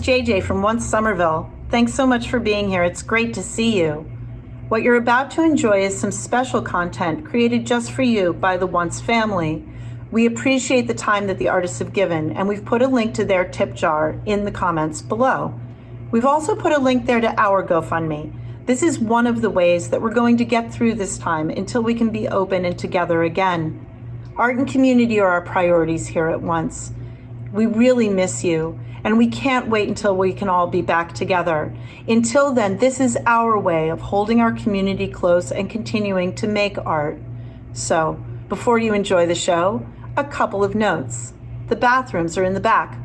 JJ from Once Somerville. Thanks so much for being here. It's great to see you. What you're about to enjoy is some special content created just for you by the Once family. We appreciate the time that the artists have given, and we've put a link to their tip jar in the comments below. We've also put a link there to our GoFundMe. This is one of the ways that we're going to get through this time until we can be open and together again. Art and community are our priorities here at Once. We really miss you, and we can't wait until we can all be back together. Until then, this is our way of holding our community close and continuing to make art. So, before you enjoy the show, a couple of notes. The bathrooms are in the back.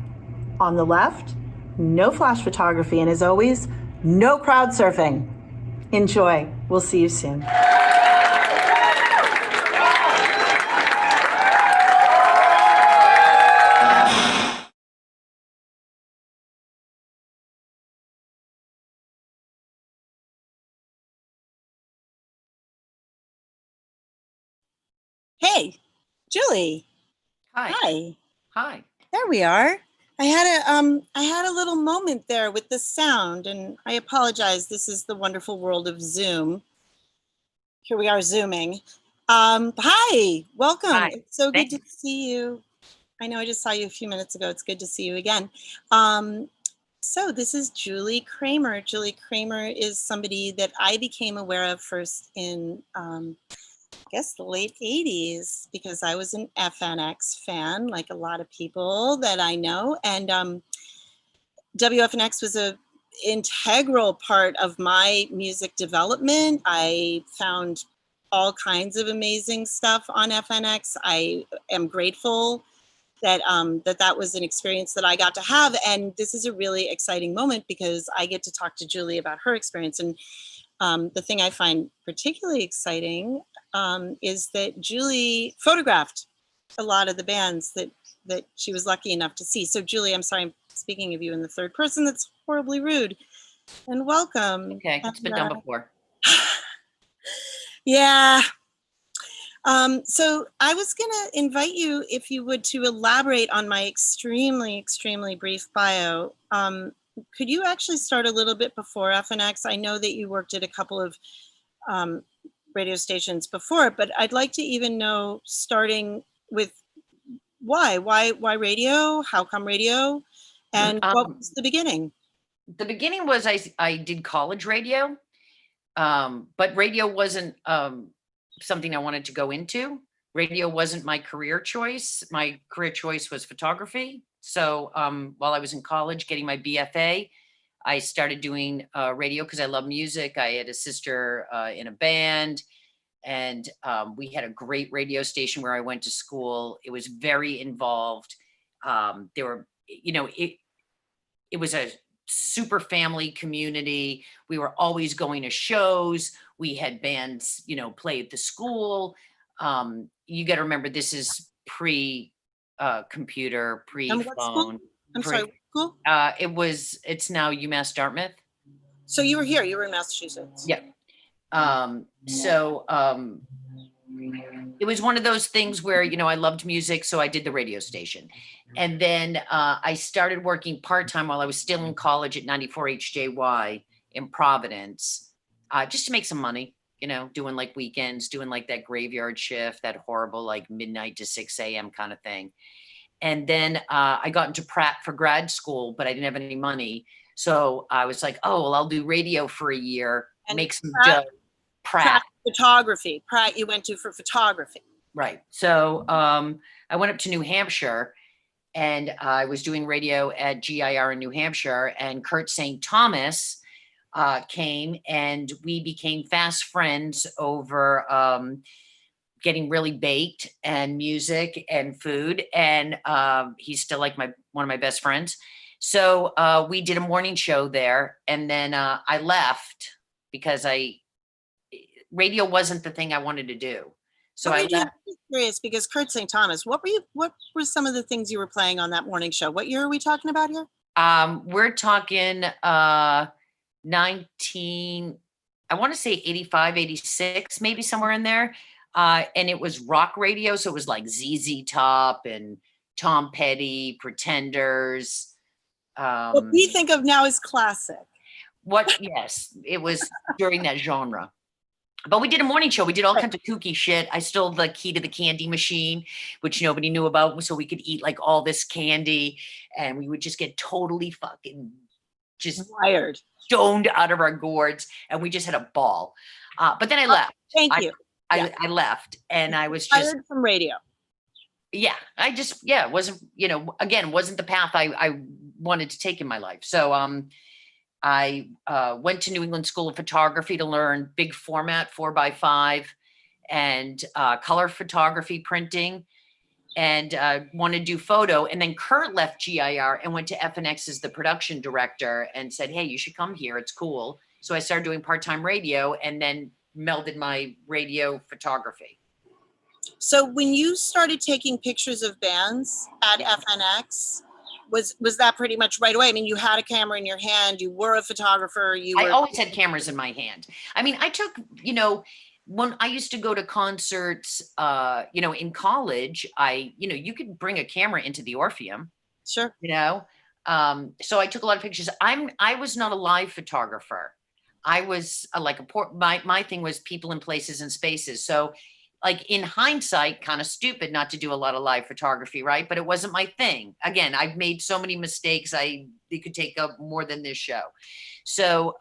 On the left, no flash photography, and as always, no crowd surfing. Enjoy. We'll see you soon. Hey, Julie. Hi. Hi. Hi. There we are. I had a little moment there with the sound, and I apologize. This is the wonderful world of Zoom. Here we are Zooming. Hi, welcome. Hi. It's so good to see you. I know I just saw you a few minutes ago. It's good to see you again. So this is Julie Kramer. Julie Kramer is somebody that I became aware of first in I guess the late 80s, because I was an FNX fan, like a lot of people that I know. And WFNX was an integral part of my music development. I found all kinds of amazing stuff on FNX. I am grateful that that was an experience that I got to have. And this is a really exciting moment because I get to talk to Julie about her experience. And the thing I find particularly exciting is that Julie photographed a lot of the bands that she was lucky enough to see. So Julie, I'm sorry, I'm speaking of you in the third person. That's horribly rude. And welcome. Okay, it's been done before. Yeah. So I was gonna invite you, if you would, to elaborate on my extremely, extremely brief bio. Could you actually start a little bit before FNX? I know that you worked at a couple of radio stations before, but I'd like to even know, starting with why radio? How come radio? And what was the beginning? The beginning was I did college radio, but radio wasn't something I wanted to go into. Radio wasn't my career choice. My career choice was photography. So while I was in college getting my BFA, I started doing radio because I love music. I had a sister in a band, and we had a great radio station where I went to school. It was very involved. There were, it was a super family community. We were always going to shows. We had bands, play at the school. You got to remember, this is pre-computer, pre-phone. I'm sorry, what school? It's now UMass Dartmouth. So you were here, you were in Massachusetts. Yeah. It was one of those things where, I loved music, so I did the radio station. And then I started working part-time while I was still in college at 94 HJY in Providence, just to make some money, doing like weekends, doing like that graveyard shift, that horrible like midnight to 6 a.m. kind of thing. And then I got into Pratt for grad school, but I didn't have any money. So I was like, oh, well, I'll do radio for a year, and make some dough. Pratt photography. Pratt you went to for photography. Right. So I went up to New Hampshire, and I was doing radio at GIR in New Hampshire, and Kurt St. Thomas came, and we became fast friends over getting really baked and music and food. And he's still like one of my best friends. So we did a morning show there, and then I left because radio wasn't the thing I wanted to do. So I left. I'm curious, because Kurt St. Thomas, what were some of the things you were playing on that morning show? What year are we talking about here? We're talking 19, I want to say 85, 86, maybe somewhere in there. And it was rock radio. So it was like ZZ Top and Tom Petty, Pretenders, What we think of now as classic. Yes, it was during that genre. But we did a morning show. We did all kinds of kooky shit. I stole the key to the candy machine, which nobody knew about, so we could eat like all this candy, and we would just get totally fucking just Wired. stoned out of our gourds, and we just had a ball. But then I left. Thank you. I left, and I was just fired from radio. Yeah, I just wasn't, again, wasn't the path I wanted to take in my life. So I went to New England School of Photography to learn big format 4x5 and color photography, printing, and wanted to do photo. And then Kurt left GIR and went to FNX as the production director and said, hey, you should come here. It's cool. So I started doing part-time radio and then melded my radio photography. So when you started taking pictures of bands at FNX, was that pretty much right away? I mean, you had a camera in your hand, you were a photographer, I always had cameras in my hand. I mean, I took, when I used to go to concerts, in college, you could bring a camera into the Orpheum. Sure. So I took a lot of pictures. I was not a live photographer. I was my thing was people in places and spaces. So like in hindsight, kind of stupid not to do a lot of live photography, right? But it wasn't my thing. Again, I've made so many mistakes. It could take up more than this show. So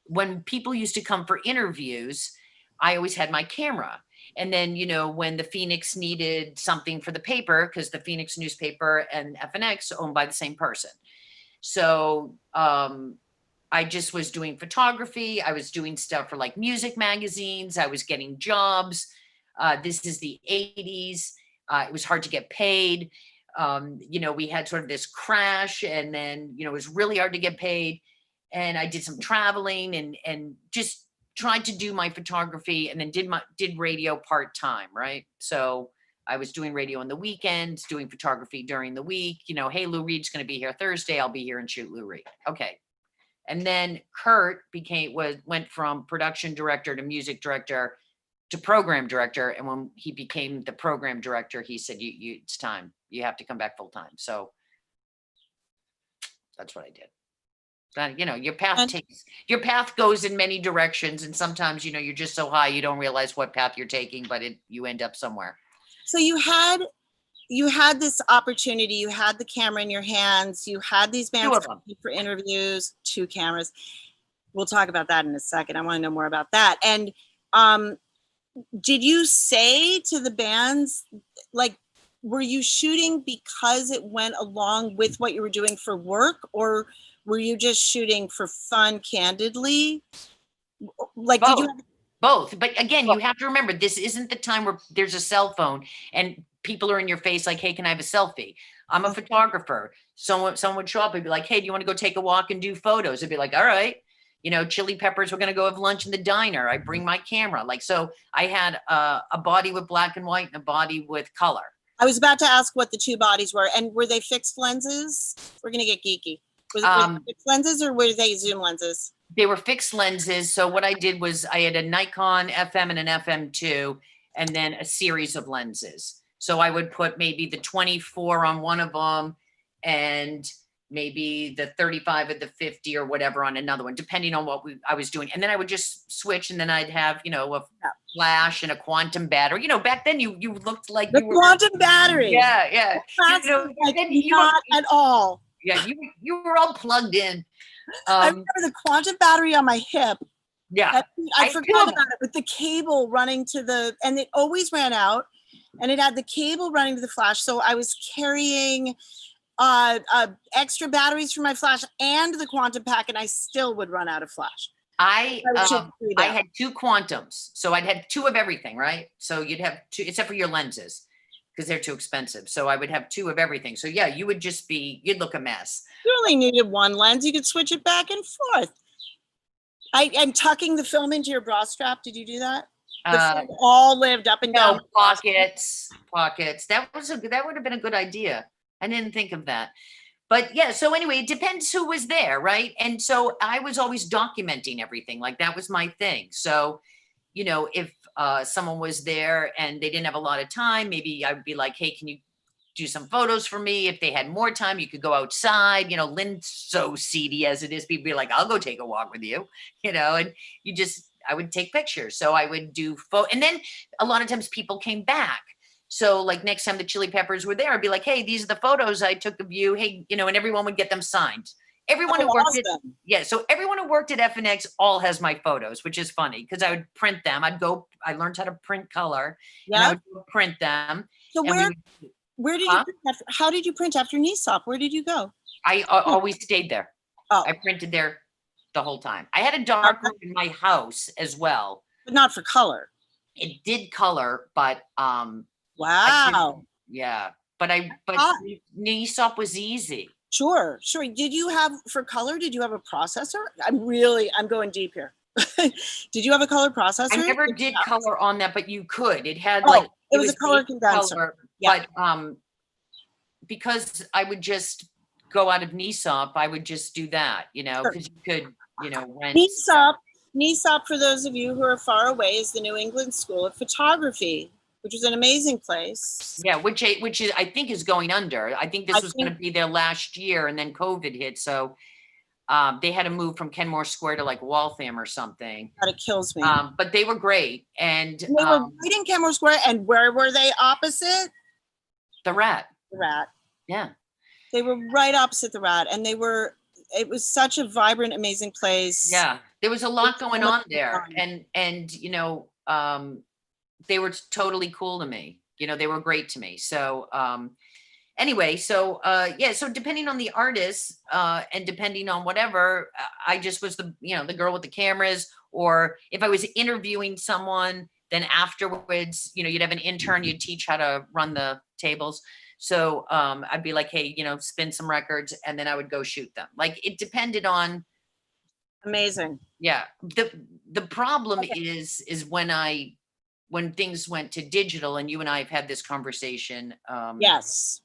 when people used to come for interviews, I always had my camera. And then, when the Phoenix needed something for the paper, because the Phoenix newspaper and FNX owned by the same person. So I just was doing photography. I was doing stuff for like music magazines. I was getting jobs. This is the 80s. It was hard to get paid. We had sort of this crash, and then, it was really hard to get paid. And I did some traveling and just tried to do my photography, and then did radio part-time, right? So I was doing radio on the weekends, doing photography during the week. Hey, Lou Reed's going to be here Thursday. I'll be here and shoot Lou Reed. Okay. And then Kurt went from production director to music director to program director. And when he became the program director, he said, it's time. You have to come back full time. So that's what I did. But, your path goes in many directions. And sometimes, you're just so high, you don't realize what path you're taking, but you end up somewhere. So you had this opportunity, you had the camera in your hands, you had these bands for interviews, 2 cameras. We'll talk about that in a second. I want to know more about that. And did you say to the bands, like, were you shooting because it went along with what you were doing for work, or were you just shooting for fun, candidly? Like, both. Did you have both? But again, you have to remember, this isn't the time where there's a cell phone and people are in your face like, hey, can I have a selfie? I'm a photographer. Someone would show up and be like, hey, do you want to go take a walk and do photos? I'd be like, all right. Chili Peppers, we're going to go have lunch in the diner. I bring my camera. So I had a body with black and white and a body with color. I was about to ask what the 2 bodies were. And were they fixed lenses? We're going to get geeky. Were they fixed lenses, or were they zoom lenses? They were fixed lenses. So what I did was I had a Nikon FM and an FM2, and then a series of lenses. So I would put maybe the 24 on one of them and maybe the 35 or the 50 or whatever on another one, depending on what I was doing. And then I would just switch, and then I'd have, a flash and a quantum battery. Back then you looked like the quantum battery. Yeah. Not at all. Yeah, you were all plugged in. I remember the quantum battery on my hip. Yeah. I forgot about it, with the cable running and it always ran out, and it had the cable running to the flash. So I was carrying extra batteries for my flash and the quantum pack, and I still would run out of flash. I had 2 quantums. So I'd have 2 of everything, right? So you'd have 2, except for your lenses, because they're too expensive. So I would have 2 of everything. So yeah, you would you'd look a mess. You only needed 1 lens. You could switch it back and forth. And tucking the film into your bra strap. Did you do that? The film all lived up and down. Pockets. That would have been a good idea. I didn't think of that. But yeah, so anyway, it depends who was there, right? And so I was always documenting everything. Like, that was my thing. So, if someone was there and they didn't have a lot of time, maybe I would be like, hey, can you do some photos for me. If they had more time, you could go outside. You know, Lynn's so seedy as it is. People be like, I'll go take a walk with you, you know, and I would take pictures. So I would do and then a lot of times people came back. So like next time the Chili Peppers were there, I'd be like, hey, these are the photos I took of you. Hey, you know, and everyone would get them signed. Everyone who worked so everyone who worked at FNX all has my photos, which is funny because I would print them. I learned how to print color. Yeah. And I would print them. So where did you print how did you print after NESOP? Where did you go? I always stayed there. Oh. I printed there the whole time. I had a dark room in my house as well. But not for color. It did color, but wow. Yeah. But NESOP was easy. Sure. Did you have for color? Did you have a processor? I'm going deep here. Did you have a color processor? I never did color on that, but you could. It had it was a color condenser. Color, yeah. But because I would just go out of NESOP, I would just do that, you know, because you could, you know, rent. NESOP, for those of you who are far away, is the New England School of Photography, which is an amazing place. Yeah, which is I think is going under. I think this was going to be there last year, and then COVID hit, so they had to move from Kenmore Square to like Waltham or something. That kills me. But they were great, and they were right in Kenmore Square. And where were they opposite? The Rat. The Rat. Yeah. They were right opposite the Rat, and it was such a vibrant, amazing place. Yeah, there was a lot going on there, and you know, they were totally cool to me. You know, they were great to me. So anyway, so so depending on the artist and depending on whatever, I just was the girl with the cameras, or if I was interviewing someone, then afterwards, you know, you'd have an intern, you'd teach how to run the tables. So I'd be like, hey, you know, spin some records, and then I would go shoot them. Like it depended on. Amazing. Yeah. The problem is when things went to digital, and you and I have had this conversation. Yes.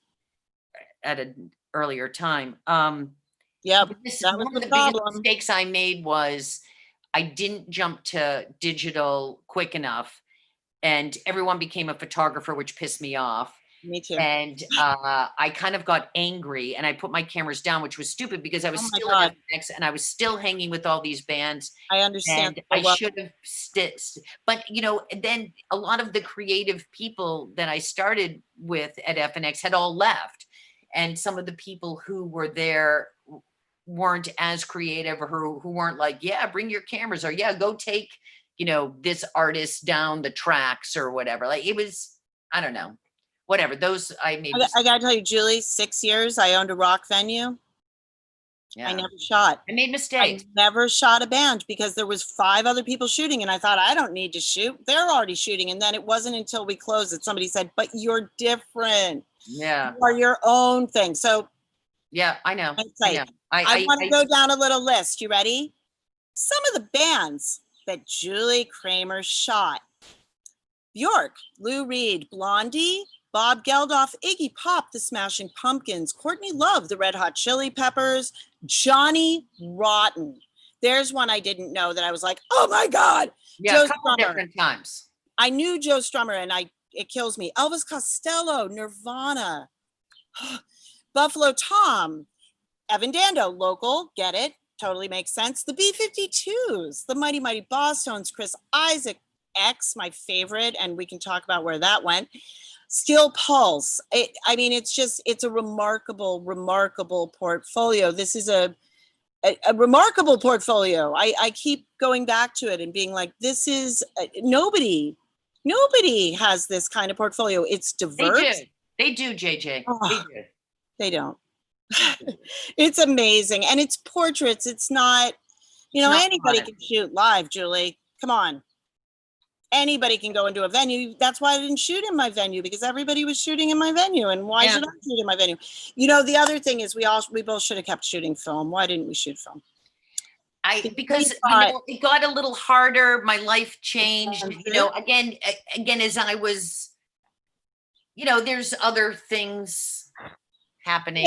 At an earlier time. Yeah. One of the biggest mistakes I made was I didn't jump to digital quick enough, and everyone became a photographer, which pissed me off. Me too. And I kind of got angry, and I put my cameras down, which was stupid because I was still at FNX and I was still hanging with all these bands. I understand. And I should have but you know, then a lot of the creative people that I started with at FNX had all left. And some of the people who were there weren't as creative, or who weren't like, yeah, bring your cameras, or yeah, go take, you know, this artist down the tracks or whatever. Like it was, I don't know. Whatever, those I gotta tell you, Julie, 6 years I owned a rock venue. Yeah. I never shot. I made mistakes. I never shot a band because there was 5 other people shooting, and I thought, I don't need to shoot. They're already shooting. And then it wasn't until we closed that somebody said, but you're different. Yeah. You are your own thing. So yeah, I know. I want to go down a little list. You ready? Some of the bands that Julie Kramer shot: Bjork, Lou Reed, Blondie, Bob Geldof, Iggy Pop, The Smashing Pumpkins, Courtney Love, The Red Hot Chili Peppers, Johnny Rotten. There's one I didn't know that I was like, oh my God. Yeah, Joe a couple Strummer. Different times. I knew Joe Strummer, and it kills me. Elvis Costello, Nirvana, Buffalo Tom, Evan Dando, local, get it, totally makes sense. The B-52s, the Mighty Mighty Bosstones, Chris Isaac, X, my favorite, and we can talk about where that went. Steel Pulse. It's a remarkable, remarkable portfolio. This is a remarkable portfolio. I keep going back to it and being like, this is nobody has this kind of portfolio. It's diverse. They do, JJ. They don't. It's amazing. And it's portraits. It's not, anybody can shoot live, Julie. Come on. Anybody can go into a venue. That's why I didn't shoot in my venue, because everybody was shooting in my venue. And why should I shoot in my venue? The other thing is we both should have kept shooting film. Why didn't we shoot film? Because it got a little harder. My life changed. Again, as I was, there's other things happening.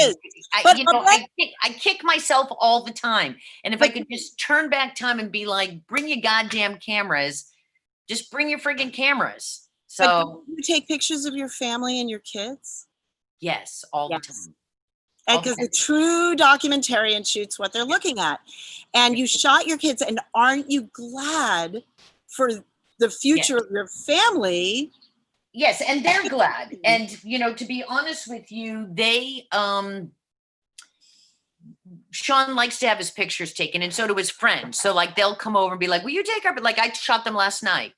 I kick myself all the time. And if I could just turn back time and be like, bring your goddamn cameras. Just bring your friggin' cameras. So you take pictures of your family and your kids? Yes, all the Yes. time. Because the true documentarian shoots what they're looking at. And you shot your kids, and aren't you glad for the future of your family? Yes, and they're glad. And, you know, to be honest with you, they, Sean likes to have his pictures taken, and so do his friends. So like they'll come over and be like, will you take our, like I shot them last night.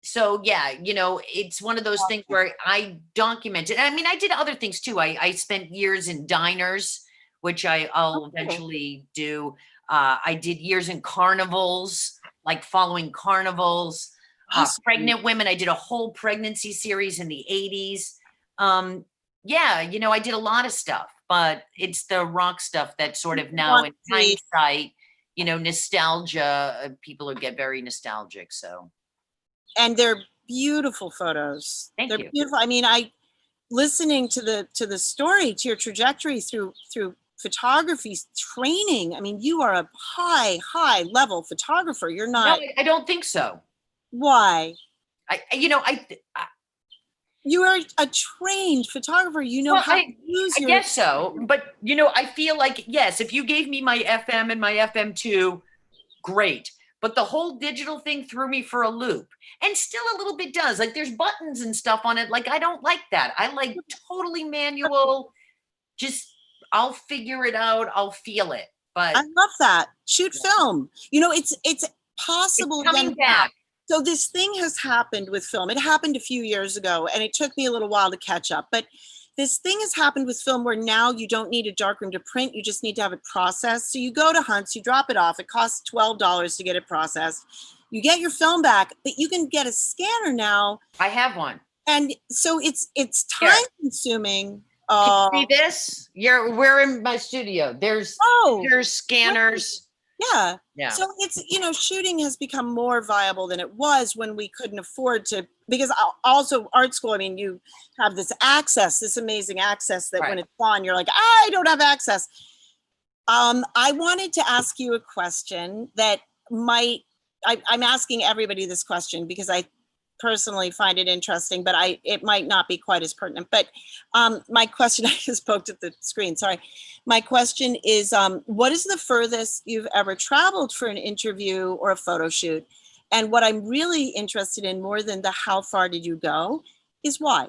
So yeah, you know, it's one of those things where I documented. I mean, I did other things too. I spent years in diners, which I'll eventually do. I did years in carnivals, like following carnivals. Pregnant women. I did a whole pregnancy series in the 80s. Yeah, you know, I did a lot of stuff, but it's the rock stuff that sort of now in hindsight, you know, nostalgia, people who get very nostalgic. So. And they're beautiful photos. Thank you. Beautiful. I mean, listening to the story, to your trajectory through photography training. I mean, you are a high level photographer. You're not. No, I don't think so. Why? You are a trained photographer. You know how to use your. I guess so, but you know, I feel like yes, if you gave me my FM and my FM2, great. But the whole digital thing threw me for a loop, and still a little bit does. Like there's buttons and stuff on it. Like I don't like that. I like totally manual. Just I'll figure it out. I'll feel it. But I love that. Shoot film. You know, it's possible. It's coming back. So this thing has happened with film. It happened a few years ago, and it took me a little while to catch up. But this thing has happened with film where now you don't need a darkroom to print. You just need to have it processed. So you go to Hunt's, you drop it off. It costs $12 to get it processed. You get your film back, but you can get a scanner now. I have one. And so it's time consuming. Can you see this? We're in my studio. There's scanners. Yeah. Yeah. So it's, you know, shooting has become more viable than it was when we couldn't afford to, because also art school, I mean, you have this access, this amazing access that when it's on, you're like, I don't have access. I wanted to ask you a question that I'm asking everybody this question because I personally find it interesting, but it might not be quite as pertinent. But my question, I just poked at the screen, sorry. My question is, what is the furthest you've ever traveled for an interview or a photo shoot? And what I'm really interested in, more than the how far did you go, is why?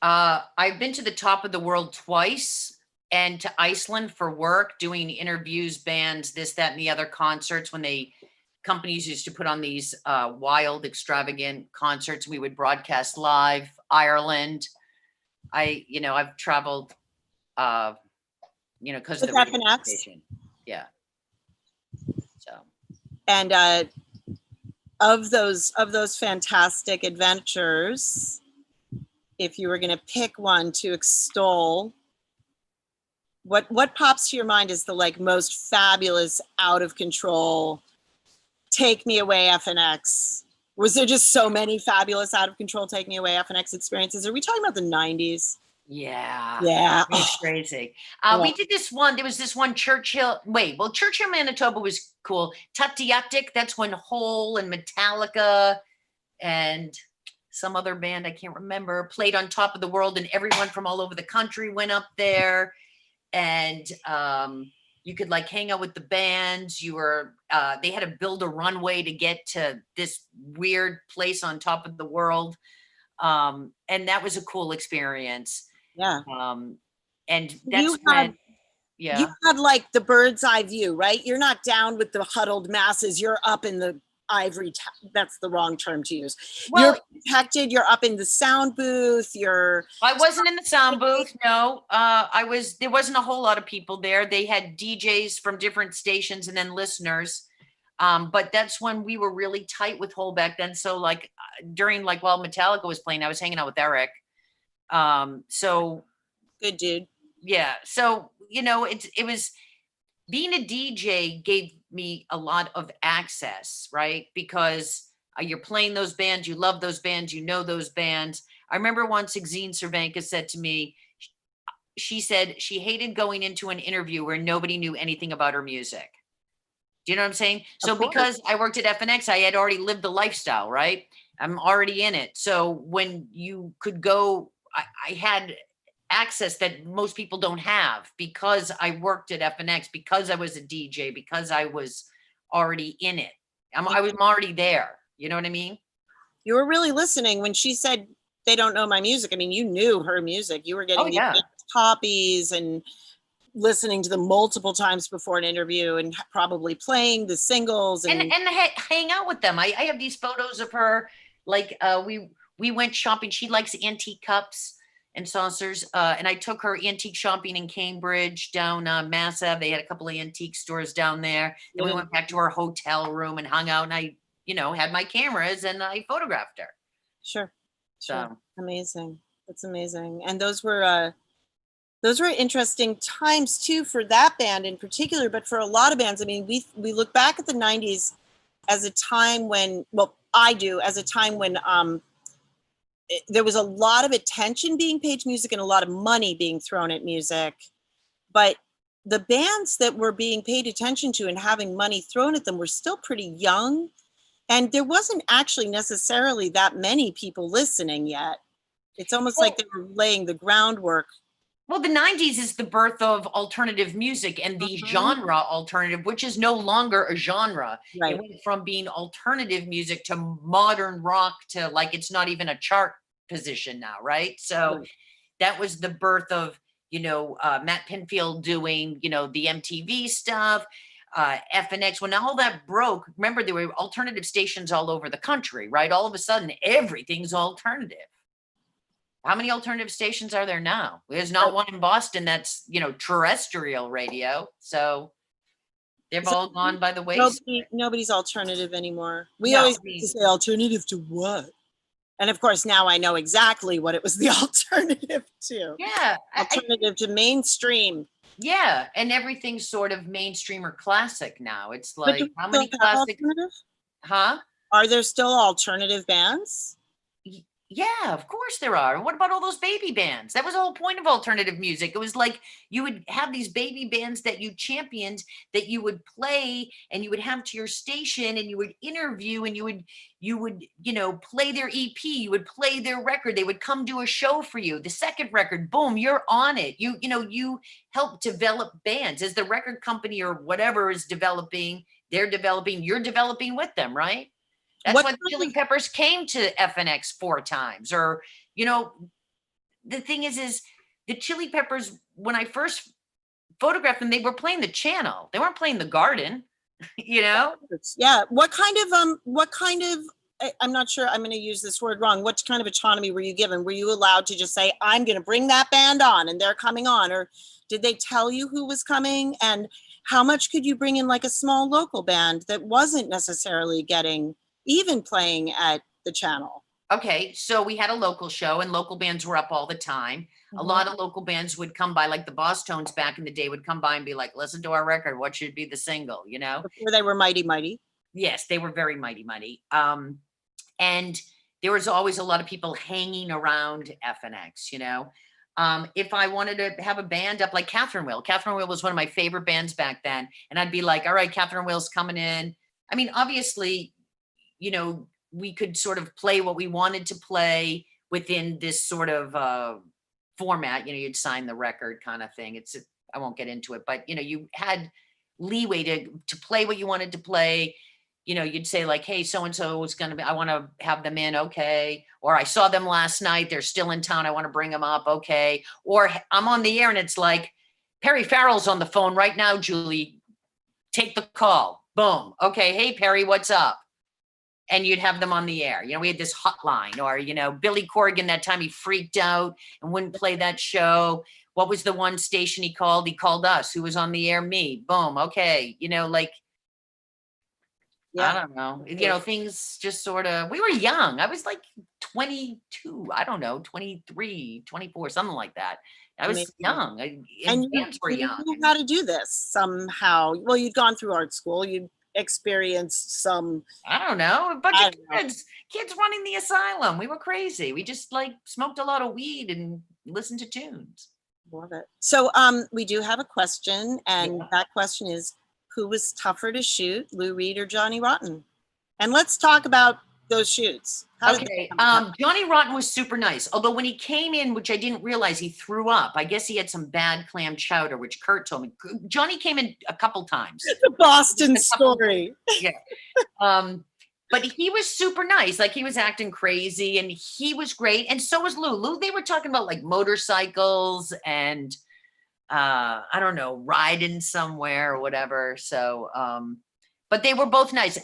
I've been to the top of the world twice and to Iceland for work, doing interviews, bands, this, that, and the other concerts when companies used to put on these wild, extravagant concerts. We would broadcast live. Ireland. I've traveled, because of the radio station. Yeah. So. And of those fantastic adventures, if you were going to pick one to extol, what pops to your mind is the most fabulous, out of control, take me away FNX? Was there just so many fabulous, out of control, take me away FNX experiences? Are we talking about the 90s? Yeah. Yeah. It's crazy. We did this one. There was this one Churchill, Manitoba was cool. Tatiatic, that's when Hole and Metallica and some other band, I can't remember, played on top of the world, and everyone from all over the country went up there. And you could hang out with the bands. They had to build a runway to get to this weird place on top of the world. And that was a cool experience. Yeah. And that's when you had the bird's eye view, right? You're not down with the huddled masses. You're up in the ivory. That's the wrong term to use. Well, you're protected. You're up in the sound booth. I wasn't in the sound booth. No, there wasn't a whole lot of people there. They had DJs from different stations and then listeners. But that's when we were really tight with Hole back then. So during while Metallica was playing, I was hanging out with Eric. So good dude. Yeah. So, it was being a DJ gave me a lot of access, right? Because you're playing those bands, you love those bands, you know those bands. I remember once Exene Cervenka said to me, she said she hated going into an interview where nobody knew anything about her music. Do you know what I'm saying? So because I worked at FNX, I had already lived the lifestyle, right? I'm already in it. So when you could go, I had access that most people don't have because I worked at FNX, because I was a DJ, because I was already in it. I was already there. You know what I mean? You were really listening when she said they don't know my music. I mean, you knew her music. You were getting these copies and listening to them multiple times before an interview and probably playing the singles and hang out with them. I have these photos of her. Like we went shopping. She likes antique cups and saucers. And I took her antique shopping in Cambridge down Mass Ave. They had a couple of antique stores down there. And we went back to our hotel room and hung out. And I, had my cameras and I photographed her. Sure. So amazing. That's amazing. And those were interesting times too for that band in particular, but for a lot of bands. I mean, we look back at the 90s as a time when, well, I do, as a time when there was a lot of attention being paid to music and a lot of money being thrown at music. But the bands that were being paid attention to and having money thrown at them were still pretty young. And there wasn't actually necessarily that many people listening yet. It's almost like they were laying the groundwork. Well, the 90s is the birth of alternative music and the genre alternative, which is no longer a genre. Right. It went from being alternative music to modern rock to like, it's not even a chart position now, right? So that was the birth of, Matt Pinfield doing, the MTV stuff, FNX. When all that broke, remember there were alternative stations all over the country, right? All of a sudden, everything's alternative. How many alternative stations are there now? There's not one in Boston that's, terrestrial radio. So they've all gone by the wayside. Nobody's alternative anymore. We always used to say alternative to what? And of course, now I know exactly what it was the alternative to. Yeah. Alternative to mainstream. Yeah. And everything's sort of mainstream or classic now. It's like, how many classic? Huh? Are there still alternative bands? Yeah, of course there are. What about all those baby bands? That was the whole point of alternative music. It was like you would have these baby bands that you championed, that you would play and you would have to your station and you would interview and you would, play their EP, you would play their record. They would come do a show for you. The second record, boom, you're on it. You help develop bands as the record company or whatever is developing, they're developing, you're developing with them, right? That's why the Chili Peppers came to FNX 4 times. Or, the thing is the Chili Peppers, when I first photographed them, they were playing the channel. They weren't playing the garden, Yeah. What kind of, I'm not sure, I'm going to use this word wrong. What kind of autonomy were you given? Were you allowed to just say, I'm going to bring that band on and they're coming on? Or did they tell you who was coming? And how much could you bring in like a small local band that wasn't necessarily even playing at the channel? Okay, so we had a local show and local bands were up all the time. A lot of local bands would come by, like the Boss Tones back in the day would come by and be like, listen to our record, what should be the single, Before they were Mighty Mighty. Yes, they were very Mighty Mighty. And there was always a lot of people hanging around FNX, if I wanted to have a band up like Catherine Wheel was one of my favorite bands back then. And I'd be like, all right, Catherine Wheel's coming in. I mean, obviously, we could sort of play what we wanted to play within this sort of format. You'd sign the record kind of thing. I won't get into it, but you had leeway to play what you wanted to play. You'd say like, hey, so-and-so is going to be, I want to have them in. Okay. Or I saw them last night. They're still in town. I want to bring them up. Okay. Or I'm on the air and it's like, Perry Farrell's on the phone right now, Julie, take the call. Boom. Okay. Hey, Perry, what's up? And you'd have them on the air. We had this hotline. Or, Billy Corgan, that time he freaked out and wouldn't play that show. What was the one station he called? He called us. Who was on the air? Me. Boom. Okay. I don't know. Things just sort of, we were young. I was like 22, I don't know, 23, 24, something like that. I was young. And bands were young. You knew how to do this somehow. Well, you'd gone through art school. You'd experienced some, I don't know, a bunch of kids running the asylum. We were crazy. We just like smoked a lot of weed and listened to tunes. Love it. So we do have a question, and that question is, who was tougher to shoot, Lou Reed or Johnny Rotten? And let's talk about those shoots? How did Okay. they come about? Johnny Rotten was super nice. Although when he came in, which I didn't realize, he threw up. I guess he had some bad clam chowder, which Kurt told me. Johnny came in a couple times. The Boston A couple- story. Yeah. But he was super nice. Like he was acting crazy and he was great. And so was Lou. Lou, they were talking about like motorcycles and I don't know, riding somewhere or whatever. So but they were both nice.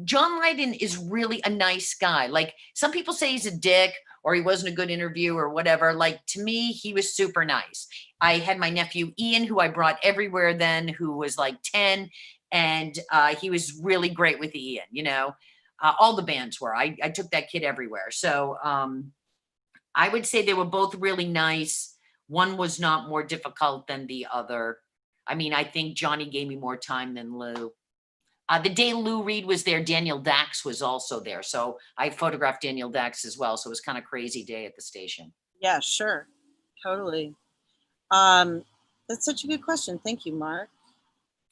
John Lydon is really a nice guy. Like some people say he's a dick or he wasn't a good interview or whatever. Like to me, he was super nice. I had my nephew Ian, who I brought everywhere then, who was like 10, and he was really great with Ian, you know. All the bands were. I took that kid everywhere. So I would say they were both really nice. One was not more difficult than the other. I mean, I think Johnny gave me more time than Lou. The day Lou Reed was there, Daniel Dax was also there. So I photographed Daniel Dax as well. So it was kind of crazy day at the station. Yeah, sure. Totally. That's such a good question. Thank you, Mark.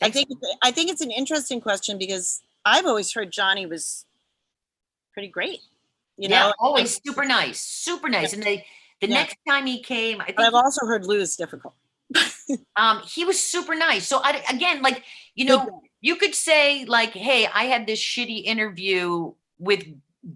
Thanks. I think it's an interesting question because I've always heard Johnny was pretty great. You know, always super nice, super nice. And the next time he came, I think I've also heard Lou is difficult. he was super nice. So again, like, you know, you could say like, hey, I had this shitty interview with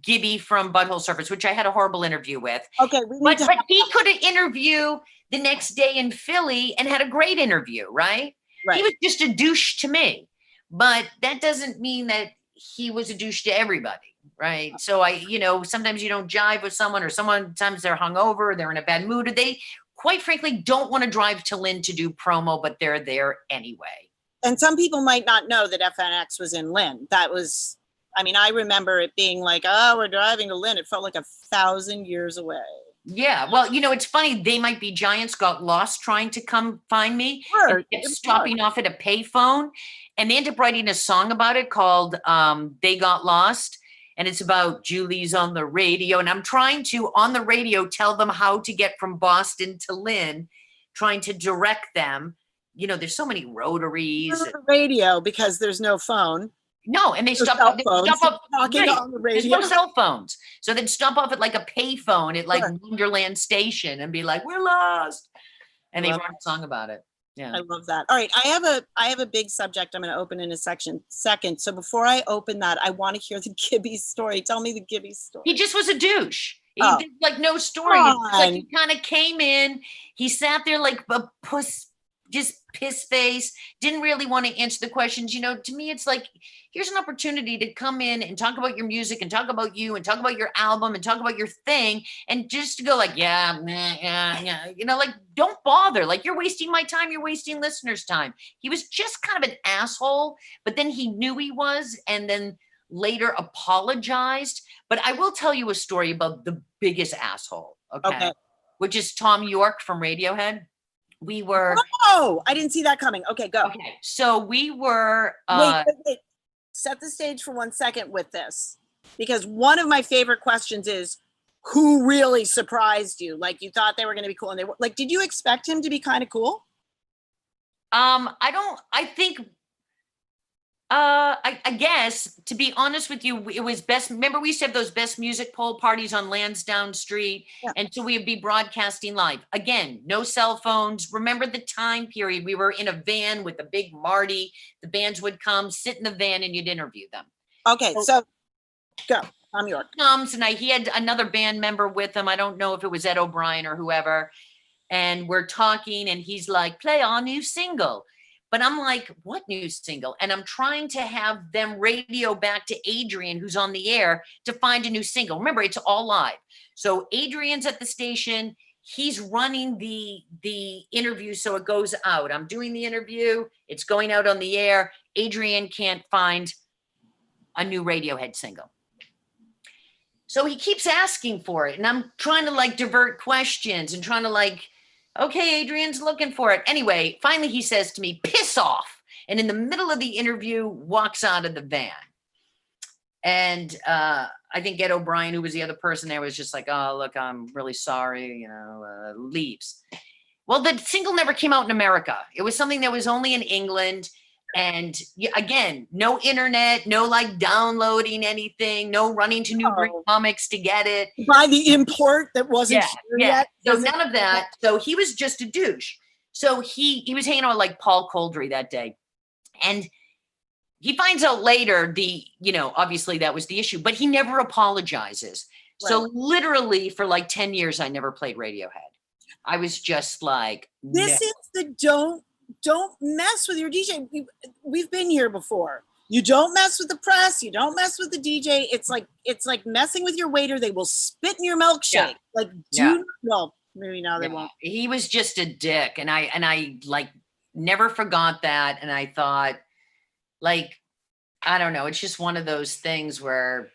Gibby from Butthole Surfers, which I had a horrible interview with. Okay, but he could have interviewed the next day in Philly and had a great interview, right? He was just a douche to me, but that doesn't mean that he was a douche to everybody, right? So you know, sometimes you don't jive with someone, or sometimes they're hungover, they're in a bad mood, or they, quite frankly, don't want to drive to Lynn to do promo, but they're there anyway. And some people might not know that FNX was in Lynn. That was, I mean, I remember it being like, oh, we're driving to Lynn. It felt like 1,000 years away. Yeah, well, you know, it's funny. They Might Be Giants got lost trying to come find me. Sure. Kept stopping off at a payphone, and they ended up writing a song about it called They Got Lost. And it's about Julie's on the radio. And I'm trying to, on the radio, tell them how to get from Boston to Lynn, trying to direct them. You know, there's so many rotaries. The radio, because there's no phone. No, and they stop off talking on the radio. There's no cell phones. So they'd stop off at like a payphone at like Wonderland Station and be like, we're lost. And they wrote a song about it. Yeah. I love that. All right. I have a big subject I'm going to open in a second. So before I open that, I want to hear the Gibby story. Tell me the Gibby story. He just was a douche. He did like no story. Like he kind of came in, he sat there like a puss, just piss face, didn't really want to answer the questions. You know, to me, it's like, here's an opportunity to come in and talk about your music and talk about you and talk about your album and talk about your thing. And just to go like, yeah, you know, like, don't bother. Like, you're wasting my time. You're wasting listeners' time. He was just kind of an asshole, but then he knew he was, and then later apologized. But I will tell you a story about the biggest asshole. Okay. Which is Tom York from Radiohead. We were. Oh, I didn't see that coming. Okay, go. Okay. So we were. Wait. Set the stage for 1 second with this, because one of my favorite questions is, who really surprised you? Like, you thought they were going to be cool, and they were like, did you expect him to be kind of cool? I think I guess, to be honest with you, it was best. Remember, we used to have those best music poll parties on Lansdowne Street. Yeah. And so we would be broadcasting live. Again, no cell phones. Remember the time period. We were in a van with a big Marty. The bands would come, sit in the van, and you'd interview them. Okay, so go. Tom York comes, and he had another band member with him. I don't know if it was Ed O'Brien or whoever. And we're talking, and he's like, play our new single. But I'm like, what new single? And I'm trying to have them radio back to Adrian, who's on the air, to find a new single. Remember, it's all live. So Adrian's at the station. He's running the interview, so it goes out. I'm doing the interview. It's going out on the air. Adrian can't find a new Radiohead single. So he keeps asking for it. And I'm trying to like divert questions and trying to like, okay, Adrian's looking for it. Anyway, finally he says to me, piss off. And in the middle of the interview, walks out of the van. And I think Ed O'Brien, who was the other person there, was just like, oh, look, I'm really sorry, leaves. Well, the single never came out in America. It was something that was only in England. And again, no internet, no like downloading anything, no running to Newbury Comics to get it. Buy the import that wasn't here yet. So none of that. So he was just a douche. So he was hanging out with like Paul Coldry that day. And he finds out later obviously that was the issue, but he never apologizes. Right. So literally for like 10 years, I never played Radiohead. I was just like, this is the don't mess with your DJ. We've been here before. You don't mess with the press. You don't mess with the DJ. It's like messing with your waiter. They will spit in your milkshake. Yeah. Well, maybe now they won't. He was just a dick. And I like never forgot that. And I thought, like, I don't know. It's just one of those things where,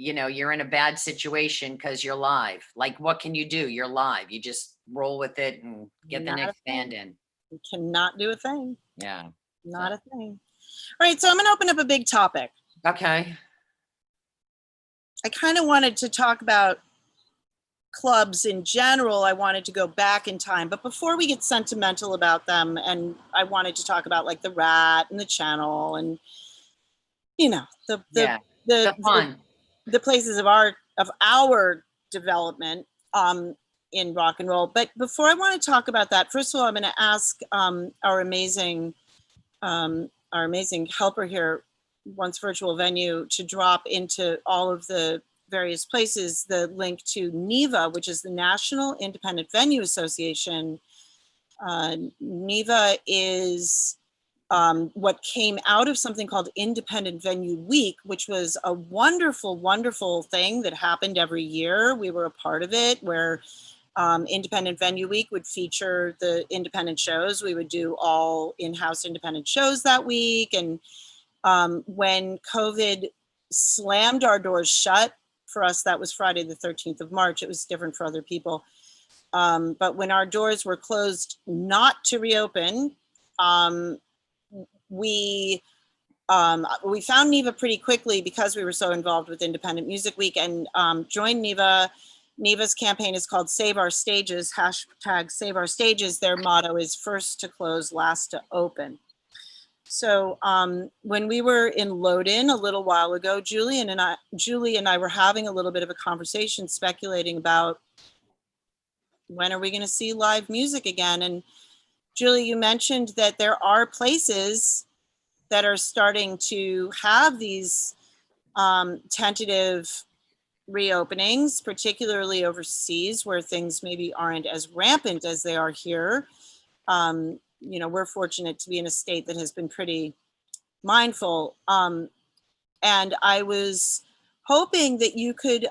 you're in a bad situation because you're live. Like, what can you do? You're live. You just roll with it and get the next band in. You cannot do a thing. Yeah. Not a thing. All right. So I'm going to open up a big topic. Okay. I kind of wanted to talk about clubs in general. I wanted to go back in time. But before we get sentimental about them, and I wanted to talk about like the Rat and the Channel and, the fun. The places of our development in rock and roll. But before I want to talk about that, first of all, I'm going to ask our amazing helper here, Once Virtual Venue, to drop into all of the various places the link to NIVA, which is the National Independent Venue Association. NIVA is what came out of something called Independent Venue Week, which was a wonderful, wonderful thing that happened every year. We were a part of it, where Independent Venue Week would feature the independent shows. We would do all in-house independent shows that week. And when COVID slammed our doors shut, for us, that was Friday the 13th of March. It was different for other people. But when our doors were closed not to reopen, we found NIVA pretty quickly because we were so involved with Independent Music Week, and joined NIVA. NIVA's campaign is called Save Our Stages, hashtag Save Our Stages. Their motto is first to close, last to open. So when we were in Loden a little while ago, Julie and I were having a little bit of a conversation speculating about when are we going to see live music again? And Julie, you mentioned that there are places that are starting to have these tentative reopenings, particularly overseas, where things maybe aren't as rampant as they are here. We're fortunate to be in a state that has been pretty mindful. And I was hoping that you could,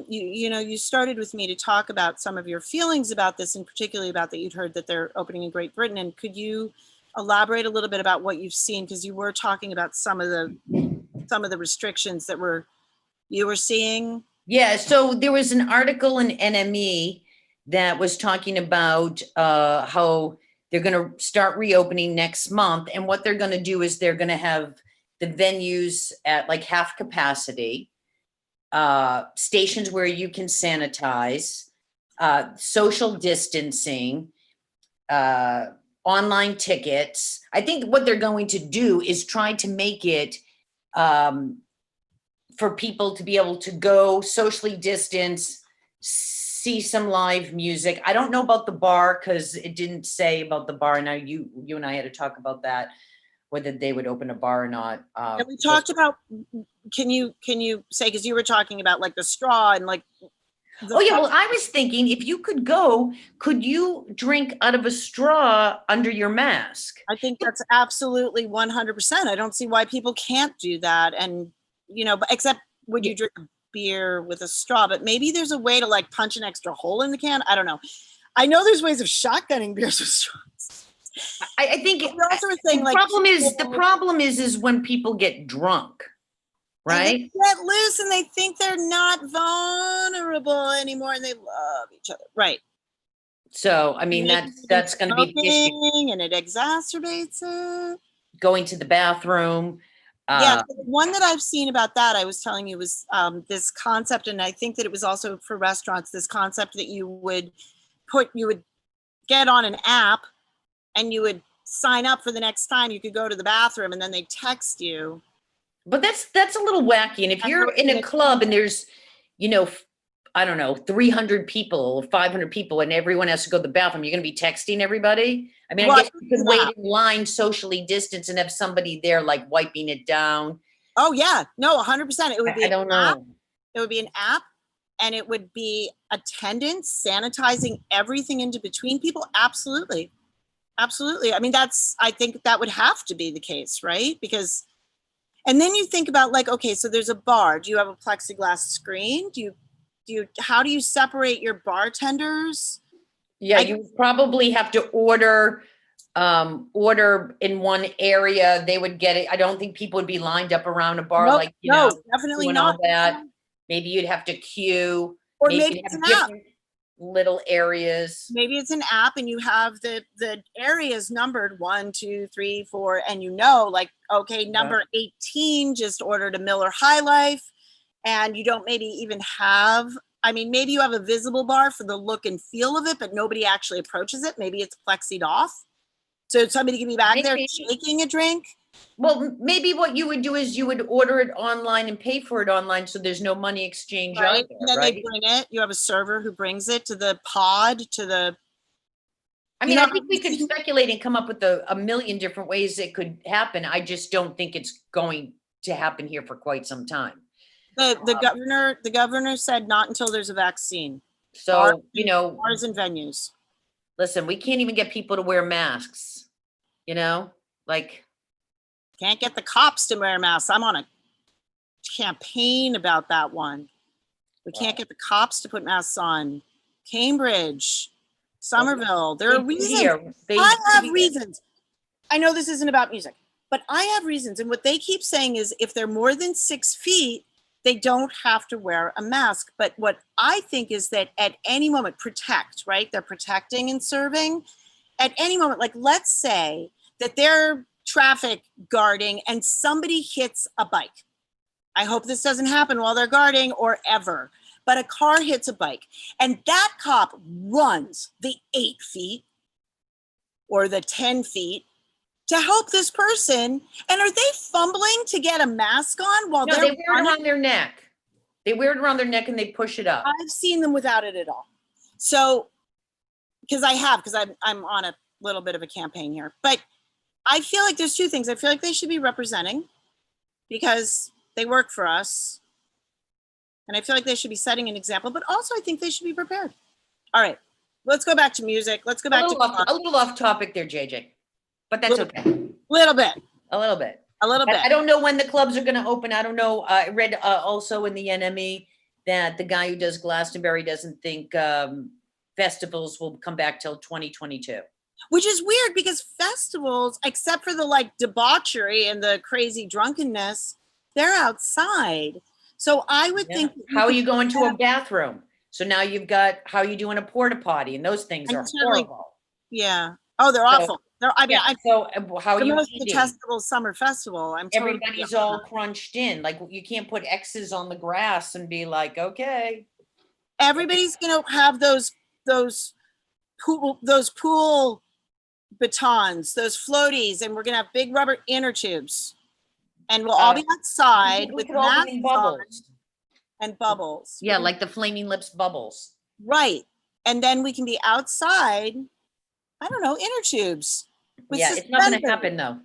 you started with me to talk about some of your feelings about this, and particularly about that you'd heard that they're opening in Great Britain. And could you elaborate a little bit about what you've seen? Because you were talking about some of the restrictions that you were seeing. Yeah, so there was an article in NME that was talking about how they're going to start reopening next month. And what they're going to do is they're going to have the venues at like half capacity, stations where you can sanitize, social distancing, online tickets. I think what they're going to do is try to make it for people to be able to go socially distance, see some live music. I don't know about the bar because it didn't say about the bar. Now you and I had to talk about that, whether they would open a bar or not. And we talked about, can you say, because you were talking about like the straw and like. Well, I was thinking if you could go, could you drink out of a straw under your mask? I think that's absolutely 100%. I don't see why people can't do that. And, except would you drink a beer with a straw? But maybe there's a way to like punch an extra hole in the can. I don't know. I know there's ways of shotgunning beers with straws. I think the problem is when people get drunk, right? They get loose and they think they're not vulnerable anymore and they love each other. Right. So, I mean, that's going to be the issue. And it exacerbates it. Going to the bathroom. Yeah, the one that I've seen about that, I was telling you, was this concept, and I think that it was also for restaurants, this concept that you would get on an app and you would sign up for the next time you could go to the bathroom, and then they text you. But that's a little wacky. And if you're in a club and there's, I don't know, 300 people, 500 people, and everyone has to go to the bathroom, you're going to be texting everybody? I mean, I guess you could wait in line, socially distance, and have somebody there like wiping it down. Oh yeah, no, 100%. It would be I don't know. It would be an app, and it would be attendants sanitizing everything into between people. Absolutely. Absolutely. I mean, I think that would have to be the case, right? Because, and then you think about like, okay, so there's a bar. Do you have a plexiglass screen? How do you separate your bartenders? Yeah, you probably have to order in one area. They would get it. I don't think people would be lined up around a bar definitely not. All that. Maybe you'd have to queue, or maybe it's an app. Little areas. Maybe it's an app, and you have the areas numbered 1, 2, 3, 4, and like, okay, number 18 just ordered a Miller High Life, and you don't maybe even have. I mean, maybe you have a visible bar for the look and feel of it, but nobody actually approaches it. Maybe it's plexied off. So somebody can be back there shaking a drink. Well, maybe what you would do is you would order it online and pay for it online, so there's no money exchange right? either, and then they bring it. You have a server who brings it to the pod, to the... I mean, I think we could speculate and come up with a million different ways it could happen. I just don't think it's going to happen here for quite some time. The governor said not until there's a vaccine. So, bars and venues. Listen, we can't even get people to wear masks, like... Can't get the cops to wear masks. I'm on a campaign about that one. We can't get the cops to put masks on. Cambridge, Somerville. There are reasons. I have reasons. I know this isn't about music, but I have reasons. And what they keep saying is if they're more than 6 feet, they don't have to wear a mask. But what I think is that at any moment, protect, right? They're protecting and serving. At any moment, like let's say that they're traffic guarding and somebody hits a bike. I hope this doesn't happen while they're guarding or ever, but a car hits a bike and that cop runs the 8 feet or the 10 feet to help this person. And are they fumbling to get a mask on while they wear it around their neck? They wear it around their neck and they push it up. I've seen them without it at all. So, because I'm on a little bit of a campaign here, but I feel like there's 2 things. I feel like they should be representing because they work for us. And I feel like they should be setting an example, but also I think they should be prepared. All right, let's go back to music. Let's go back a little off topic there, JJ, but that's okay. A little bit. I don't know when the clubs are going to open. I don't know. I read also in the NME that the guy who does Glastonbury doesn't think festivals will come back till 2022. Which is weird because festivals, except for the like debauchery and the crazy drunkenness, they're outside. So I would think. How are you going to a bathroom? So now you've got how you doing a porta potty, and those things are horrible. Yeah. Oh, they're awful. How are you most eating? Detestable summer festival. Everybody's all crunched in. Like you can't put X's on the grass and be like, okay. Everybody's gonna have those pool batons, those floaties, and we're gonna have big rubber inner tubes, and we'll all be outside with masks bubbles and bubbles. Yeah, like the Flaming Lips bubbles. Right, and then we can be outside. I don't know, inner tubes. Yeah, it's not going to happen though.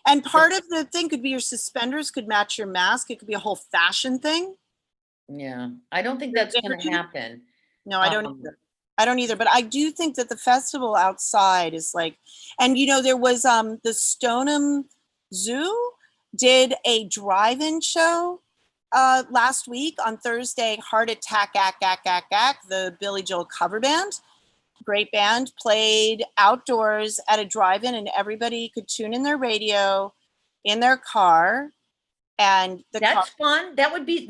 And part of the thing could be your suspenders could match your mask. It could be a whole fashion thing. Yeah, I don't think that's going to happen. No, I don't either. I don't either, but I do think that the festival outside is like, and there was the Stoneham Zoo did a drive-in show last week on Thursday. Heart Attack, the Billy Joel cover band, great band, played outdoors at a drive-in, and everybody could tune in their radio in their car. And that's fun. That would be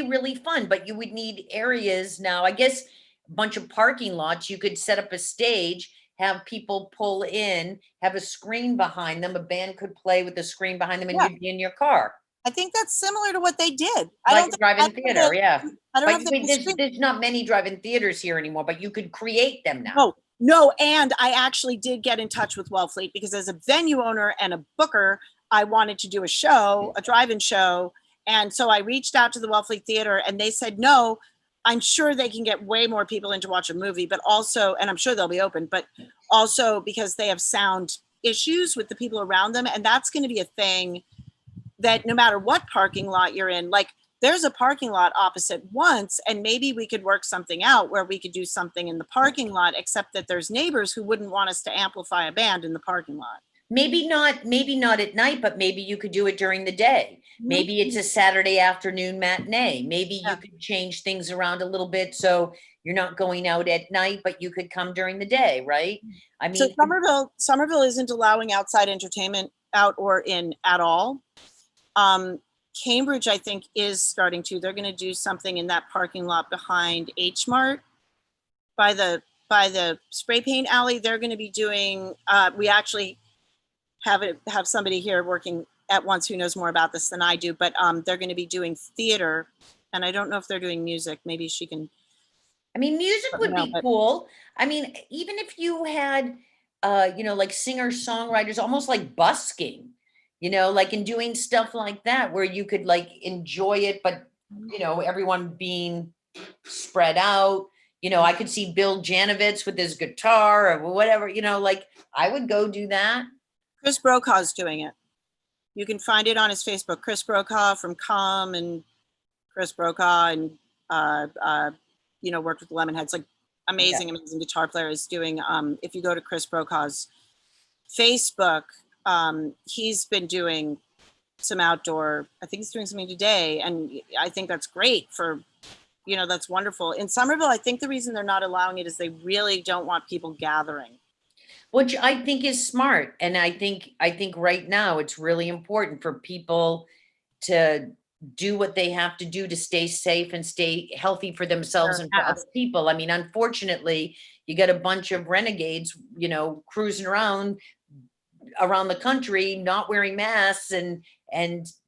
really fun, but you would need areas now. I guess a bunch of parking lots. You could set up a stage, have people pull in, have a screen behind them. A band could play with the screen behind them, and you'd be in your car. I think that's similar to what they did. Like a drive-in theater, yeah. I don't know. There's not many drive-in theaters here anymore, but you could create them now. No, No, and I actually did get in touch with Wellfleet because as a venue owner and a booker, I wanted to do a show, a drive-in show. And so I reached out to the Wellfleet Theater and they said, no, I'm sure they can get way more people in to watch a movie, but also, and I'm sure they'll be open, but also because they have sound issues with the people around them. And that's going to be a thing that no matter what parking lot you're in, like there's a parking lot opposite once, and maybe we could work something out where we could do something in the parking lot, except that there's neighbors who wouldn't want us to amplify a band in the parking lot. Maybe not at night, but maybe you could do it during the day. Maybe it's a Saturday afternoon matinee. Maybe you could change things around a little bit so you're not going out at night, but you could come during the day, right? I mean, so Somerville isn't allowing outside entertainment out or in at all. Cambridge, I think, is starting to. They're going to do something in that parking lot behind H Mart by the spray paint alley. They're going to be doing. We actually have somebody here working at once who knows more about this than I do. But they're going to be doing theater, and I don't know if they're doing music. Maybe she can. I mean, music would be cool. I mean, even if you had, like singer-songwriters, almost like busking. Like in doing stuff like that where you could like enjoy it, but everyone being spread out. I could see Bill Janovitz with his guitar or whatever, like I would go do that. Chris Brokaw's doing it. You can find it on his Facebook. Chris Brokaw from Com and Chris Brokaw and worked with Lemonheads, like amazing guitar player is doing. If you go to Chris Brokaw's Facebook, he's been doing some outdoor, I think he's doing something today. And I think that's great for, that's wonderful. In Somerville, I think the reason they're not allowing it is they really don't want people gathering. Which I think is smart. And I think right now it's really important for people to do what they have to do to stay safe and stay healthy for themselves and for other people. I mean, unfortunately, you got a bunch of renegades, cruising around the country, not wearing masks, and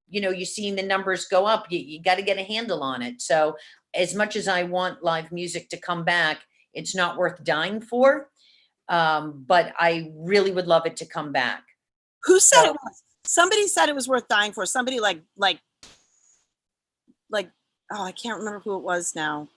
you're seeing the numbers go up. You got to get a handle on it. So as much as I want live music to come back, it's not worth dying for. But I really would love it to come back. Who said it was? Somebody said it was worth dying for. Somebody like, oh, I can't remember who it was now.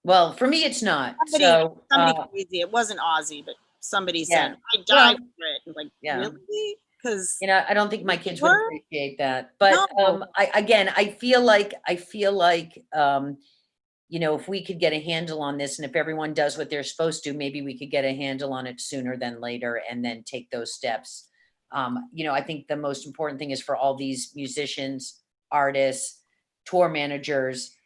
Well, for me, it's not. Somebody crazy. It wasn't Ozzy, but somebody said, I died for it. Like, really? Because I don't think my kids would appreciate that. But I feel like if we could get a handle on this, and if everyone does what they're supposed to, maybe we could get a handle on it sooner than later, and then take those steps. I think the most important thing is for all these musicians, artists, tour managers,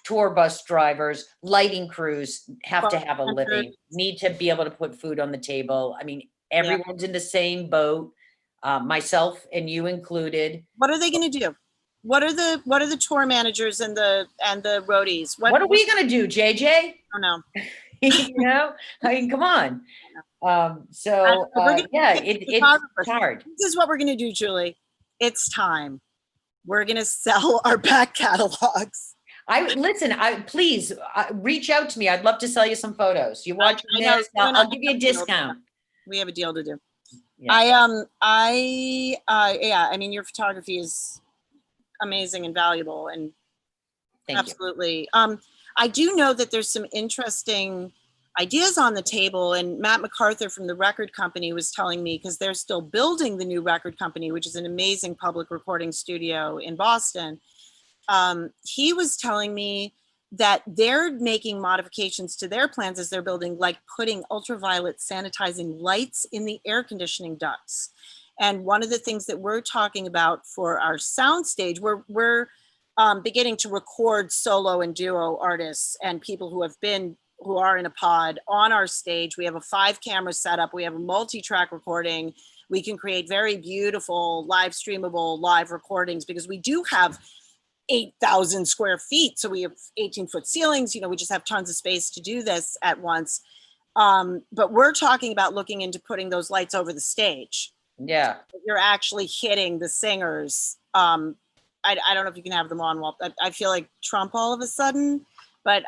tour bus drivers, lighting crews have to have a living, need to be able to put food on the table. I mean, everyone's in the same boat, myself and you included. What are they going to do? What are the tour managers and the roadies? What are we going to do, JJ? I don't know. I mean, come on. It's hard. This is what we're going to do, Julie. It's time. We're going to sell our back catalogs. Please reach out to me. I'd love to sell you some photos. You watch this, I'll give you a discount. We have a deal to do. Yeah. I mean, your photography is amazing and valuable, and absolutely. I do know that there's some interesting ideas on the table, and Matt MacArthur from the record company was telling me, because they're still building the new record company, which is an amazing public recording studio in Boston. He was telling me that they're making modifications to their plans as they're building, like putting ultraviolet sanitizing lights in the air conditioning ducts. And one of the things that we're talking about for our soundstage, we're beginning to record solo and duo artists and people who are in a pod on our stage. We have a 5-camera setup. We have a multi-track recording. We can create very beautiful live streamable live recordings because we do have 8,000 square feet. So we have 18-foot ceilings, we just have tons of space to do this at once. But we're talking about looking into putting those lights over the stage. Yeah. You're actually hitting the singers. I don't know if you can have them on while I feel like Trump all of a sudden. But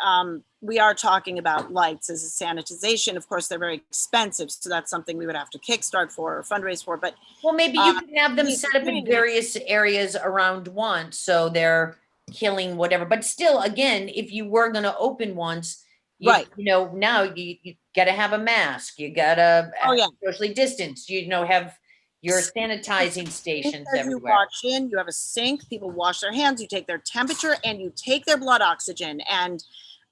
we are talking about lights as a sanitization. Of course, they're very expensive, so that's something we would have to kickstart for or fundraise for. But Well, maybe you could have them the set up in various areas around once, so they're killing whatever. But still, again, if you were going to open once, right, now you got to have a mask. You got to oh yeah, socially distance. Have your sanitizing stations as you everywhere. watch in, you have a sink. People wash their hands. You take their temperature and you take their blood oxygen. And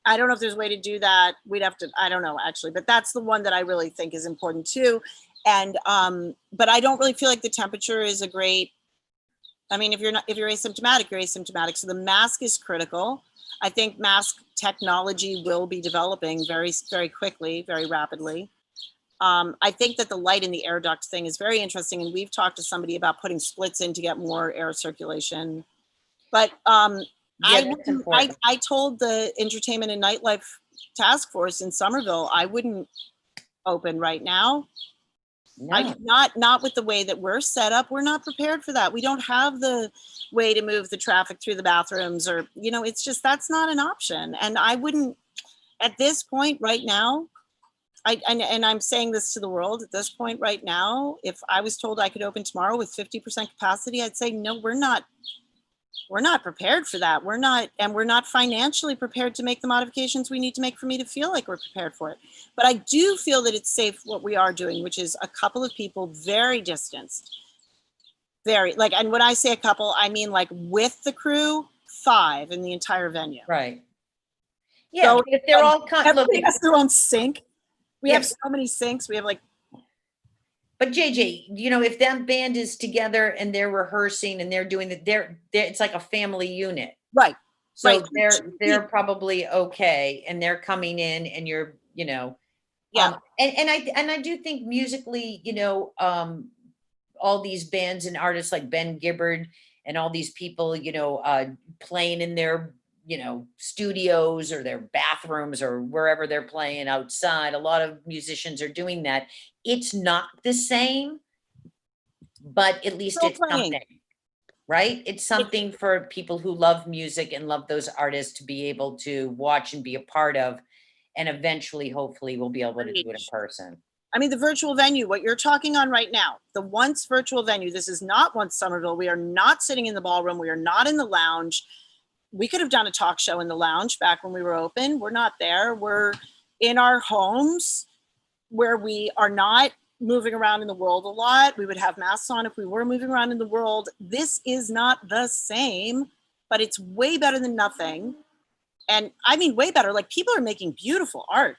I don't know if there's a way to do that. We'd have to. I don't know actually, but that's the one that I really think is important too. And but I don't really feel like the temperature is a great. I mean, if you're asymptomatic, you're asymptomatic. So the mask is critical. I think mask technology will be developing very, very quickly, very rapidly. I think that the light in the air duct thing is very interesting, and we've talked to somebody about putting splits in to get more air circulation. But I told the entertainment and nightlife task force in Somerville I wouldn't open right now. No. Not with the way that we're set up. We're not prepared for that. We don't have the way to move the traffic through the bathrooms, or it's just that's not an option. And I wouldn't at this point right now. And I'm saying this to the world at this point right now. If I was told I could open tomorrow with 50% capacity, I'd say no. We're not prepared for that. We're not financially prepared to make the modifications we need to make for me to feel like we're prepared for it. But I do feel that it's safe what we are doing, which is a couple of people very distanced. And when I say a couple, I mean like with the crew, 5 in the entire venue. Right. Yeah, so if they're all everybody has their own sink. We have so many sinks. We have like. But JJ, if that band is together and they're rehearsing and they're doing it's like a family unit. Right. So they're probably okay, and they're coming in, and you're, yeah. And I do think musically, all these bands and artists like Ben Gibbard and all these people, playing in their, studios or their bathrooms or wherever they're playing outside. A lot of musicians are doing that. It's not the same, but at least it's something, right? It's something for people who love music and love those artists to be able to watch and be a part of. And eventually, hopefully, we'll be able to do it in person. I mean, the virtual venue, what you're talking on right now, the once virtual venue, this is not once Somerville. We are not sitting in the ballroom. We are not in the lounge. We could have done a talk show in the lounge back when we were open. We're not there. We're in our homes where we are not moving around in the world a lot. We would have masks on if we were moving around in the world. This is not the same, but it's way better than nothing. And I mean, way better. Like, people are making beautiful art.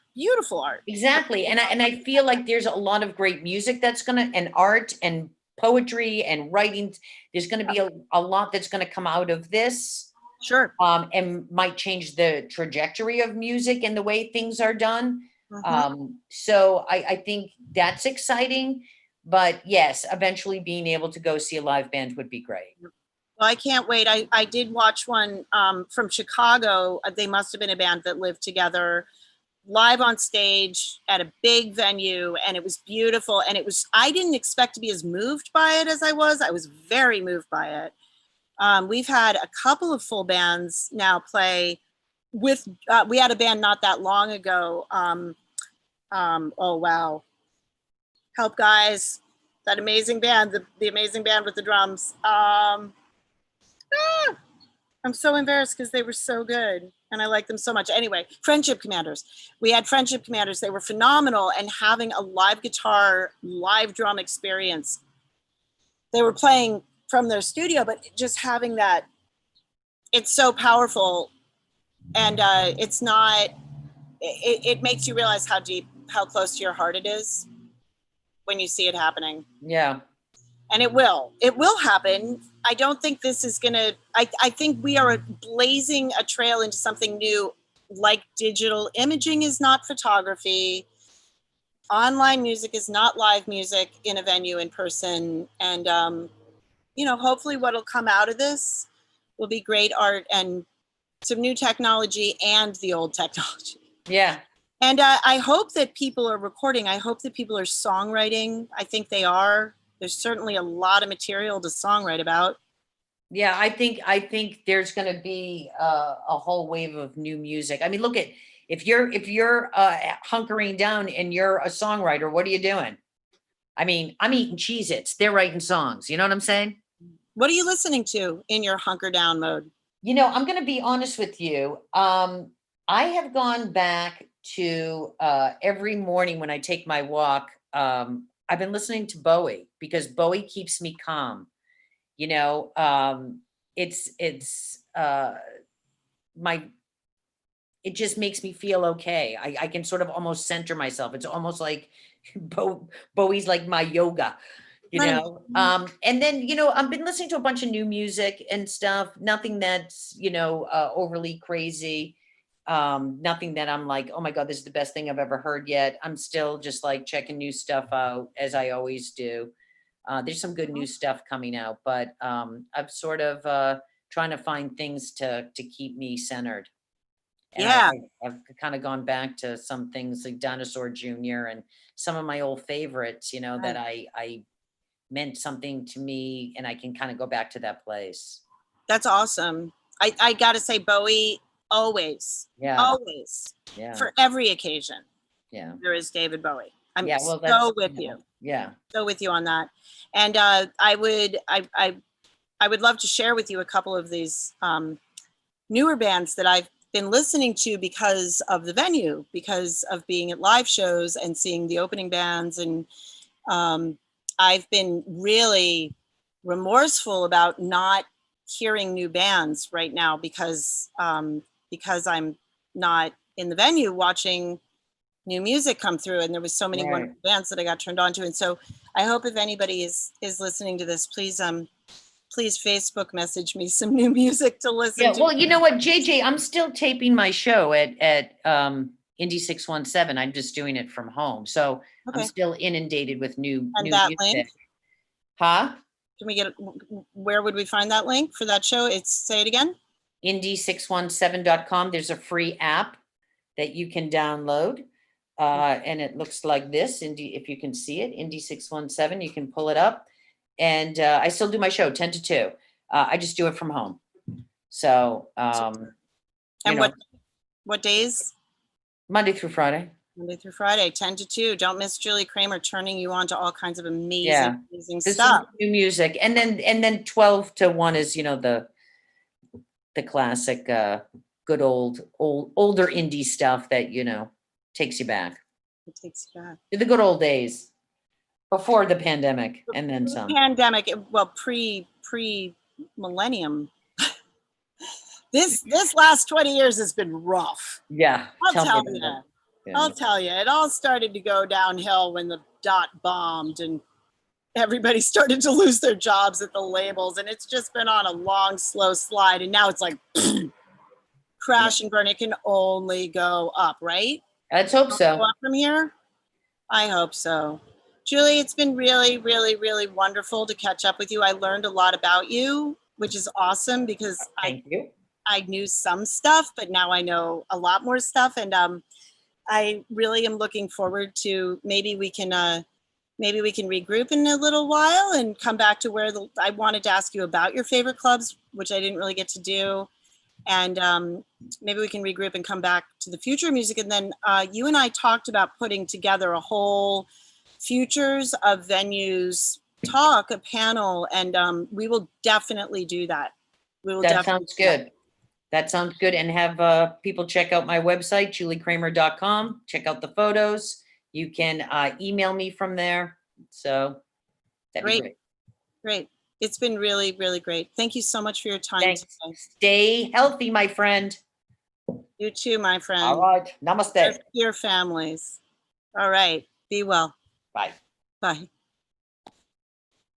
Exactly. And I feel like there's a lot of great music and art and poetry and writing. There's going to be a lot that's going to come out of this. Sure. And might change the trajectory of music and the way things are done. Mm-hmm. So I think that's exciting. But yes, eventually being able to go see a live band would be great. Well, I can't wait. I did watch one from Chicago. They must have been a band that lived together live on stage at a big venue, and it was beautiful. And I didn't expect to be as moved by it as I was. I was very moved by it. We've had a couple of full bands now play with, we had a band not that long ago. Oh, wow. Help, guys. That amazing band, the amazing band with the drums. I'm so embarrassed because they were so good and I like them so much. Anyway, Friendship Commanders. We had Friendship Commanders. They were phenomenal, and having a live guitar, live drum experience. They were playing from their studio, but just having that, it's so powerful. And it makes you realize how close to your heart it is when you see it happening. Yeah. And it will happen. I don't think this is I think we are blazing a trail into something new. Like, digital imaging is not photography. Online music is not live music in a venue in person. And, hopefully what'll come out of this will be great art and some new technology and the old technology. Yeah. And I hope that people are recording. I hope that people are songwriting. I think they are. There's certainly a lot of material to songwrite about. Yeah, I think there's going to be a whole wave of new music. I mean, look at if you're hunkering down and you're a songwriter, what are you doing? I mean, I'm eating Cheez-Its. They're writing songs. You know what I'm saying? What are you listening to in your hunker down mode? You know, I'm going to be honest with you. I have gone back to every morning when I take my walk. I've been listening to Bowie because Bowie keeps me calm. You know, it's my it just makes me feel okay. I can sort of almost center myself. It's almost like Bowie's like my yoga, you Right. know. And then, you know, I've been listening to a bunch of new music and stuff, nothing that's, you know, overly crazy. Nothing that I'm like, oh my God, this is the best thing I've ever heard yet. I'm still just like checking new stuff out as I always do. There's some good new stuff coming out, but I've sort of trying to find things to keep me centered. And Yeah. I've kind of gone back to some things like Dinosaur Jr. and some of my old favorites, you know, that I meant something to me, and I can kind of go back to that place. That's awesome. I got to say, Bowie, always, Yeah, always, yeah, for every occasion, yeah, there is David Bowie. I'm yeah. Well, so that's with you you. know, yeah. So with you on that. And I would love to share with you a couple of these newer bands that I've been listening to because of the venue, because of being at live shows and seeing the opening bands. And I've been really remorseful about not hearing new bands right now because I'm not in the venue watching new music come through, and there was so many Right. wonderful bands that I got turned on to. And so I hope if anybody is listening to this, please Facebook message me some new music to listen Yeah, to. well, you know what, JJ, I'm still taping my show at Indy 617. I'm just doing it from home. So I'm Okay. still inundated with new And that music. link, Huh? can we get, where would we find that link for that show? It's, say it again. Indy617.com. There's a free app that you can download. And it looks like this, Indy, if you can see it, Indy 617, you can pull it up. And I still do my show 10 to 2. I just do it from home. So, And you know, what days? Monday through Friday. Monday through Friday, 10 to 2. Don't miss Julie Kramer turning you on to all kinds of amazing, Yeah. amazing There's stuff. some new music. And then 12 to 1 is, you know, the classic, good older indie stuff that, you know, takes you back. It takes you back. The good old days before the pandemic and then some. Pandemic, well, pre millennium. This last 20 years has been rough. Yeah. I'll tell me you. about it. Yeah. I'll tell you. It all started to go downhill when the dot bombed and everybody started to lose their jobs at the labels, and it's just been on a long, slow slide. And now it's like crash and burn. It can only go up, right? Let's hope so. Go up from here. I hope so. Julie, it's been really, really, really wonderful to catch up with you. I learned a lot about you, which is awesome because Thank you. I knew some stuff, but now I know a lot more stuff. And I really am looking forward to maybe we can regroup in a little while and come back to where I wanted to ask you about your favorite clubs, which I didn't really get to do. And maybe we can regroup and come back to the future music. And then you and I talked about putting together a whole futures of venues talk, a panel, and we will definitely do that. That sounds good. That sounds good. And have people check out my website, juliekramer.com. Check out the photos. You can email me from there. So that'd be great. Great. It's been really, really great. Thank you so much for your time Thanks. today. Stay healthy, my friend. You too, my friend. All right. Namaste. Your families. All right. Be well. Bye. Bye.